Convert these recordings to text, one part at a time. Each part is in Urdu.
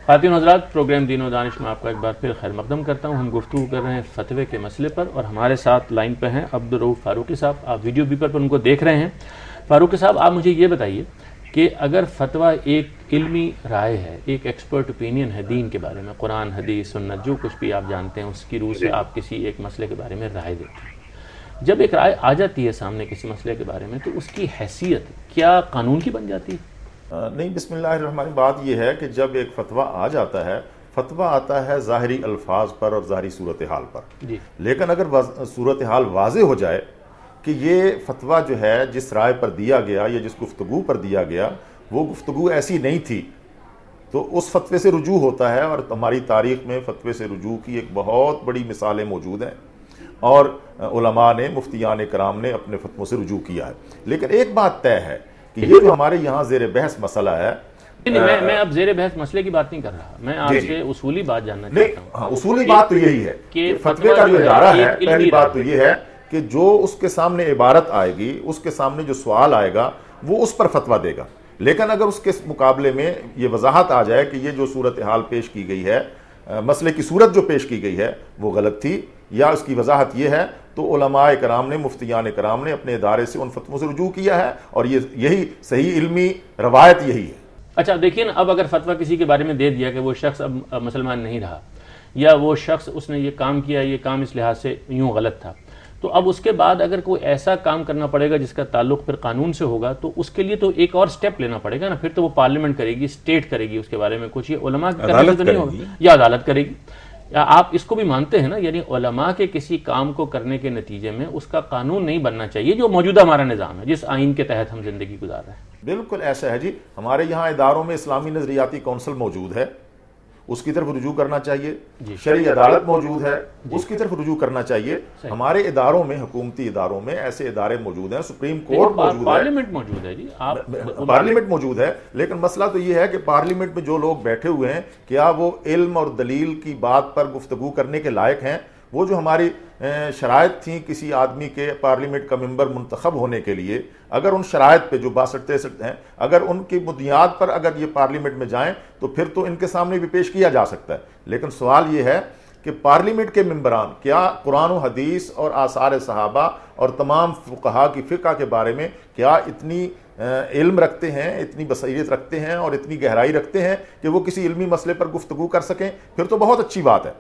خواتین و حضرات، پروگرام دین و دانش میں آپ کا ایک بار پھر خیر مقدم کرتا ہوں. ہم گفتگو کر رہے ہیں فتوے کے مسئلے پر اور ہمارے ساتھ لائن پہ ہیں عبدالرؤف فاروقی صاحب. آپ ویڈیو بیپر پر ان کو دیکھ رہے ہیں. فاروقی صاحب، آپ مجھے یہ بتائیے کہ اگر فتویٰ ایک علمی رائے ہے، ایک ایکسپرٹ اوپینین ہے دین کے بارے میں، قرآن حدیث سنت جو کچھ بھی آپ جانتے ہیں اس کی روح سے آپ کسی ایک مسئلے کے بارے میں رائے دیتے ہیں، جب ایک رائے آ جاتی ہے سامنے کسی مسئلے کے بارے میں تو اس کی حیثیت کیا قانون کی بن جاتی ہے؟ نہیں، بسم اللہ الرحمن الرحیم. بات یہ ہے کہ جب ایک فتویٰ آ جاتا ہے، فتویٰ آتا ہے ظاہری الفاظ پر اور ظاہری صورتحال پر جی. لیکن اگر صورتحال واضح ہو جائے کہ یہ فتویٰ جو ہے جس رائے پر دیا گیا یا جس گفتگو پر دیا گیا وہ گفتگو ایسی نہیں تھی، تو اس فتوے سے رجوع ہوتا ہے. اور ہماری تاریخ میں فتوے سے رجوع کی ایک بہت بڑی مثالیں موجود ہیں اور علماء نے، مفتیان کرام نے اپنے فتووں سے رجوع کیا ہے. لیکن ایک بات طے ہے کہ یہ جو ہمارے یہاں زیر بحث مسئلہ ہے، میں اب زیر بحث مسئلے کی بات نہیں کر رہا، میں آپ سے اصولی بات جاننا چاہتا ہوں. اصولی بات تو یہی ہے کہ فتوے کا جو ادارہ ہے، پہلی بات تو یہ ہے کہ جو اس کے سامنے عبارت آئے گی، اس کے سامنے جو سوال آئے گا وہ اس پر فتویٰ دے گا. لیکن اگر اس کے مقابلے میں یہ وضاحت آ جائے کہ یہ جو صورتحال پیش کی گئی ہے، مسئلے کی صورت جو پیش کی گئی ہے وہ غلط تھی یا اس کی وضاحت یہ ہے، تو علماء کرام نے، مفتیان کرام نے اپنے ادارے سے ان فتووں سے رجوع کیا ہے اور یہی صحیح علمی روایت یہی ہے. اچھا دیکھیے نا، اب اگر فتویٰ کسی کے بارے میں دے دیا کہ وہ شخص اب مسلمان نہیں رہا، یا وہ شخص اس نے یہ کام کیا، یہ کام اس لحاظ سے یوں غلط تھا، تو اب اس کے بعد اگر کوئی ایسا کام کرنا پڑے گا جس کا تعلق پھر قانون سے ہوگا تو اس کے لیے تو ایک اور سٹیپ لینا پڑے گا نا. پھر تو وہ پارلیمنٹ کرے گی، اسٹیٹ کرے گی اس کے بارے میں کچھ، یہ علماء کی کرنے سے تو نہیں ہوگا، یا عدالت کرے گی. آپ اس کو بھی مانتے ہیں نا، یعنی علماء کے کسی کام کو کرنے کے نتیجے میں اس کا قانون نہیں بننا چاہیے جو موجودہ ہمارا نظام ہے، جس آئین کے تحت ہم زندگی گزار رہے ہیں. بالکل ایسا ہے جی. ہمارے یہاں اداروں میں اسلامی نظریاتی کونسل موجود ہے، اس کی طرف رجوع کرنا چاہیے. شرعی عدالت موجود ہے، اس کی طرف رجوع کرنا چاہیے. ہمارے اداروں میں، حکومتی اداروں میں ایسے ادارے موجود ہیں، سپریم کورٹ موجود ہے، پارلیمنٹ موجود ہے جی، پارلیمنٹ موجود ہے. لیکن مسئلہ تو یہ ہے کہ پارلیمنٹ میں جو لوگ بیٹھے ہوئے ہیں کیا وہ علم اور دلیل کی بات پر گفتگو کرنے کے لائق ہیں؟ وہ جو ہماری شرائط تھیں کسی آدمی کے پارلیمنٹ کا ممبر منتخب ہونے کے لیے، اگر ان شرائط پہ جو 62-63 ہیں، اگر ان کی بنیاد پر اگر یہ پارلیمنٹ میں جائیں تو پھر تو ان کے سامنے بھی پیش کیا جا سکتا ہے. لیکن سوال یہ ہے کہ پارلیمنٹ کے ممبران کیا قرآن و حدیث اور آثار صحابہ اور تمام فقہا کی فقہ کے بارے میں کیا اتنی علم رکھتے ہیں، اتنی بصیرت رکھتے ہیں اور اتنی گہرائی رکھتے ہیں کہ وہ کسی علمی مسئلے پر گفتگو کر سکیں؟ پھر تو بہت اچھی بات ہے.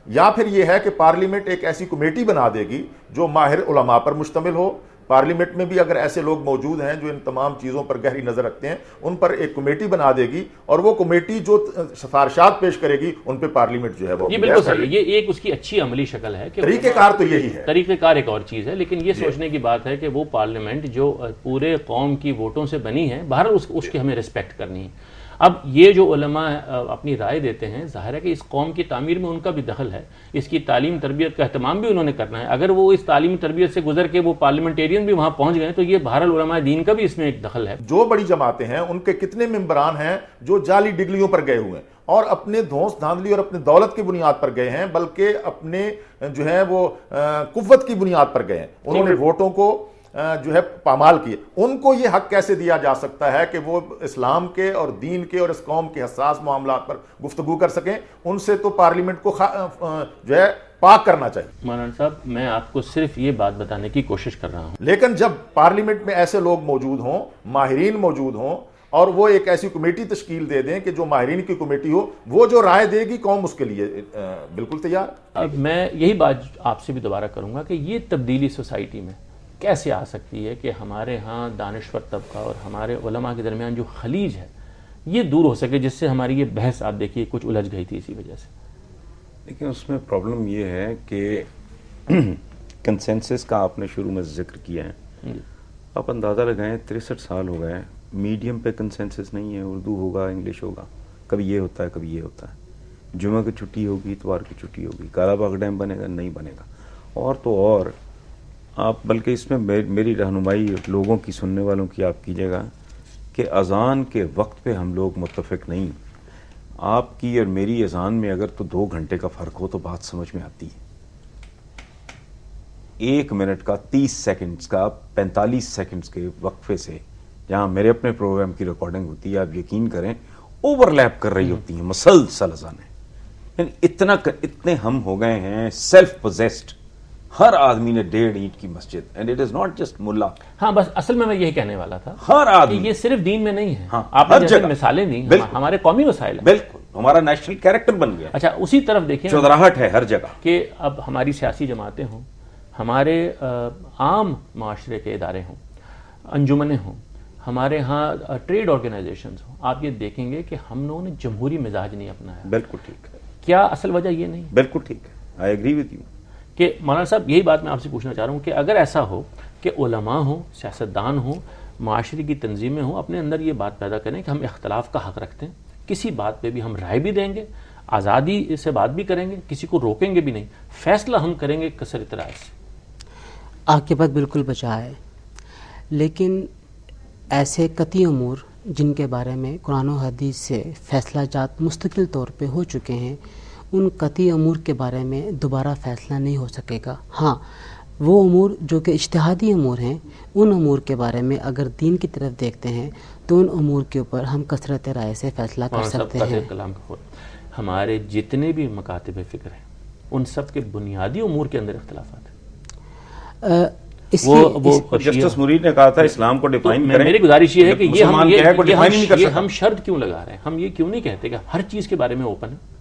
یا پھر یہ ہے کہ پارلیمنٹ ایک ایسی کمیٹی بنا دے گی جو ماہر علماء پر مشتمل ہو. پارلیمنٹ میں بھی اگر ایسے لوگ موجود ہیں جو ان تمام چیزوں پر گہری نظر رکھتے ہیں، ان پر ایک کمیٹی بنا دے گی اور وہ کمیٹی جو سفارشات پیش کرے گی ان پہ پارلیمنٹ جو ہے وہ. یہ بالکل صحیح، یہ ایک اس کی اچھی عملی شکل ہے کہ طریقہ کار تو یہی ہے. طریقہ کار ایک اور چیز ہے، لیکن یہ سوچنے کی بات ہے کہ وہ پارلیمنٹ جو پورے قوم کی ووٹوں سے بنی ہے، بہرحال اس کی ہمیں ریسپیکٹ کرنی ہے. اب یہ جو علماء اپنی رائے دیتے ہیں، ظاہر ہے کہ اس قوم کی تعمیر میں ان کا بھی دخل ہے، اس کی تعلیم تربیت کا اہتمام بھی انہوں نے کرنا ہے. اگر وہ اس تعلیم تربیت سے گزر کے وہ پارلیمنٹیرین بھی وہاں پہنچ گئے تو یہ بہرحال علماء دین کا بھی اس میں ایک دخل ہے. جو بڑی جماعتیں ہیں ان کے کتنے ممبران ہیں جو جعلی ڈگریوں پر گئے ہوئے ہیں اور اپنے دھونس دھاندلی اور اپنے دولت کی بنیاد پر گئے ہیں، بلکہ اپنے جو ہے وہ قوت کی بنیاد پر گئے ہیں. انہوں نے ووٹوں کو جو ہے پامال کیے. ان کو یہ حق کیسے دیا جا سکتا ہے کہ وہ اسلام کے اور دین کے اور اس قوم کے حساس معاملات پر گفتگو کر سکیں؟ ان سے تو پارلیمنٹ کو جو ہے پاک کرنا چاہیے. مولانا صاحب، میں آپ کو صرف یہ بات بتانے کی کوشش کر رہا ہوں، لیکن جب پارلیمنٹ میں ایسے لوگ موجود ہوں، ماہرین موجود ہوں، اور وہ ایک ایسی کمیٹی تشکیل دے دیں کہ جو ماہرین کی کمیٹی ہو، وہ جو رائے دے گی قوم اس کے لیے بالکل تیار. اب میں یہی بات آپ سے بھی دوبارہ کروں گا کہ یہ تبدیلی سوسائٹی میں کیسے آ سکتی ہے کہ ہمارے ہاں دانشور طبقہ اور ہمارے علماء کے درمیان جو خلیج ہے یہ دور ہو سکے، جس سے ہماری یہ بحث آپ دیکھیے کچھ الجھ گئی تھی اسی وجہ سے. لیکن اس میں پرابلم یہ ہے کہ کنسنسس کا آپ نے شروع میں ذکر کیا ہے. آپ اندازہ لگائیں 63 سال ہو گئے، میڈیم پہ کنسنسس نہیں ہے. اردو ہوگا، انگلش ہوگا، کبھی یہ ہوتا ہے کبھی یہ ہوتا ہے. جمعہ کی چھٹی ہوگی، اتوار کی چھٹی ہوگی. کالا باغ ڈیم بنے گا، نہیں بنے گا. اور تو اور آپ بلکہ اس میں میری رہنمائی لوگوں کی، سننے والوں کی آپ کیجیے گا کہ اذان کے وقت پہ ہم لوگ متفق نہیں. آپ کی اور میری اذان میں اگر تو 2 گھنٹے کا فرق ہو تو بات سمجھ میں آتی ہے. 1 منٹ کا 30 سیکنڈز کا 45 سیکنڈز کے وقفے سے جہاں میرے اپنے پروگرام کی ریکارڈنگ ہوتی ہے، آپ یقین کریں اوورلیپ کر رہی ہوتی ہیں مسلسل اذانیں. یعنی اتنے ہم ہو گئے ہیں سیلف پوزیسڈ. ہر آدمی نے 1.5 اینٹ کی مسجد and it is not just ملا. ہاں بس اصل میں یہی کہنے والا تھا ہر آدمی یہ صرف دین میں نہیں ہے. ہاں، آپ نے ہر جیسے جگہ مثالیں دی ہمارے قومی مسائل ہیں. بالکل ہمارا نیشنل کیریکٹر بن گیا. اچھا اسی طرف دیکھیں چودراہٹ ہے ہر جگہ کہ اب ہماری سیاسی جماعتیں ہوں, ہمارے عام معاشرے کے ادارے ہوں, انجمنیں ہوں, ہمارے ہاں ٹریڈ آرگنائزیشنز ہوں, آپ یہ دیکھیں گے کہ ہم لوگوں نے جمہوری مزاج نہیں اپنایا. بالکل ٹھیک ہے. کیا اصل وجہ یہ نہیں بالکل ٹھیک ہے. آئی ایگری وتھ یو کہ مولانا صاحب یہی بات میں آپ سے پوچھنا چاہ رہا ہوں کہ اگر ایسا ہو کہ علماء ہوں, سیاستدان ہوں, معاشرے کی تنظیمیں ہوں, اپنے اندر یہ بات پیدا کریں کہ ہم اختلاف کا حق رکھتے ہیں, کسی بات پہ بھی ہم رائے بھی دیں گے, آزادی سے بات بھی کریں گے, کسی کو روکیں گے بھی نہیں, فیصلہ ہم کریں گے کثرت رائے سے. آپ کی بات بالکل بچا ہے, لیکن ایسے قطعی امور جن کے بارے میں قرآن و حدیث سے فیصلہ جات مستقل طور پہ ہو چکے ہیں, ان قطعی امور کے بارے میں دوبارہ فیصلہ نہیں ہو سکے گا. ہاں وہ امور جو کہ اجتہادی امور ہیں, ان امور کے بارے میں اگر دین کی طرف دیکھتے ہیں تو ان امور کے اوپر ہم کثرت رائے سے فیصلہ کر سکتے ہیں. ہمارے جتنے بھی مکاتب فکر ہیں ان سب کے بنیادی امور کے اندر اختلافات ہیں. جسٹس مرید نے کہا تھا اسلام کو ڈیفائن کریں. میری گزارش یہ ہے کہ یہ ہم شرط کیوں لگا رہے ہیں, ہم یہ کیوں نہیں کہتے کہ ہر چیز کے بارے میں اوپن ہے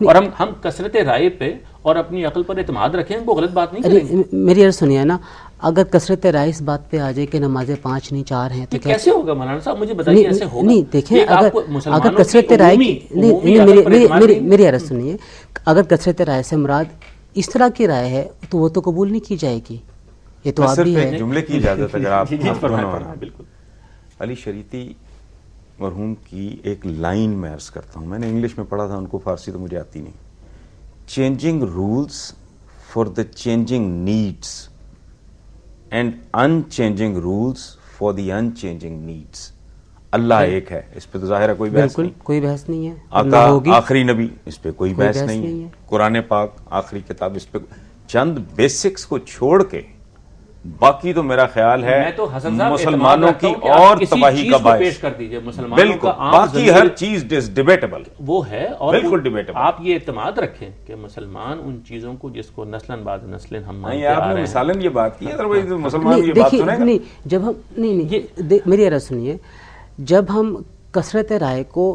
اور ہم کثرت رائے پہ اور اپنی عقل پر اعتماد رکھیں, وہ غلط بات نہیں کریں گے. میری عرض سنیے نا, اگر کثرت رائے اس بات پہ آ جائے کہ نمازیں 5 نہیں 4 ہیں تو کیسے ہوگا مولانا صاحب, مجھے بتائیے ایسے ہوگا؟ نہیں دیکھیں, اگر کثرت رائے میری عرض سنیے, اگر کثرت رائے سے مراد اس طرح کی رائے ہے تو وہ تو قبول نہیں کی جائے گی. یہ تو آپ بھی ہے. جملے کی اجازت اگر آپ بالکل. علی شریعتی مرحوم کی ایک لائن میں عرض کرتا ہوں, میں نے انگلش میں پڑھا تھا, ان کو فارسی تو مجھے آتی نہیں. Changing rules for the changing needs and unchanging rules for the unchanging needs. اللہ ایک ہے, اس پہ تو ظاہر ہے کوئی بحث نہیں, کوئی بحث نہیں ہے. آقا آخری نبی, اس پہ کوئی بحث نہیں ہے. قرآن پاک آخری کتاب, اس پہ چند بیسکس کو چھوڑ کے باقی تو میرا خیال ہے مسلمانوں کی اور تباہی کا باعث. بالکل, باقی ہر چیز ڈیبیٹیبل وہ ہے, اور بالکل ڈیبیٹیبل. آپ یہ اعتماد رکھیں کہ مسلمان ان چیزوں کو جس کو نسلاً بعد نسلیں ہم مانتے آ رہے ہیں. آپ نے مثالاً یہ بات کی, ادروائز مسلمان یہ بات سنیں گا نہیں. جب ہم نہیں میری عرض سنیے, جب ہم کثرت رائے کو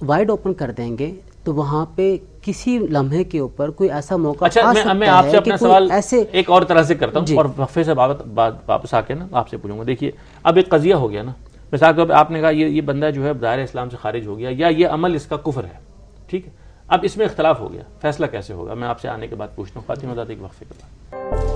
وائڈ اوپن کر دیں گے تو وہاں پہ کسی لمحے کے اوپر کوئی ایسا موقع آ سکتا ہے. میں آپ سے اپنا سوال ایک اور طرح سے کرتا ہوں اور وقفے سے واپس آ کے نا آپ سے پوچھوں گا. دیکھیے اب ایک قضیہ ہو گیا نا, مثال کے طور پہ آپ نے کہا یہ بندہ جو ہے دائرہ اسلام سے خارج ہو گیا, یا یہ عمل اس کا کفر ہے, ٹھیک ہے, اب اس میں اختلاف ہو گیا, فیصلہ کیسے ہوگا؟ میں آپ سے آنے کے بعد پوچھتا ہوں. فاطمہ ذات ایک وقفے کے بعد.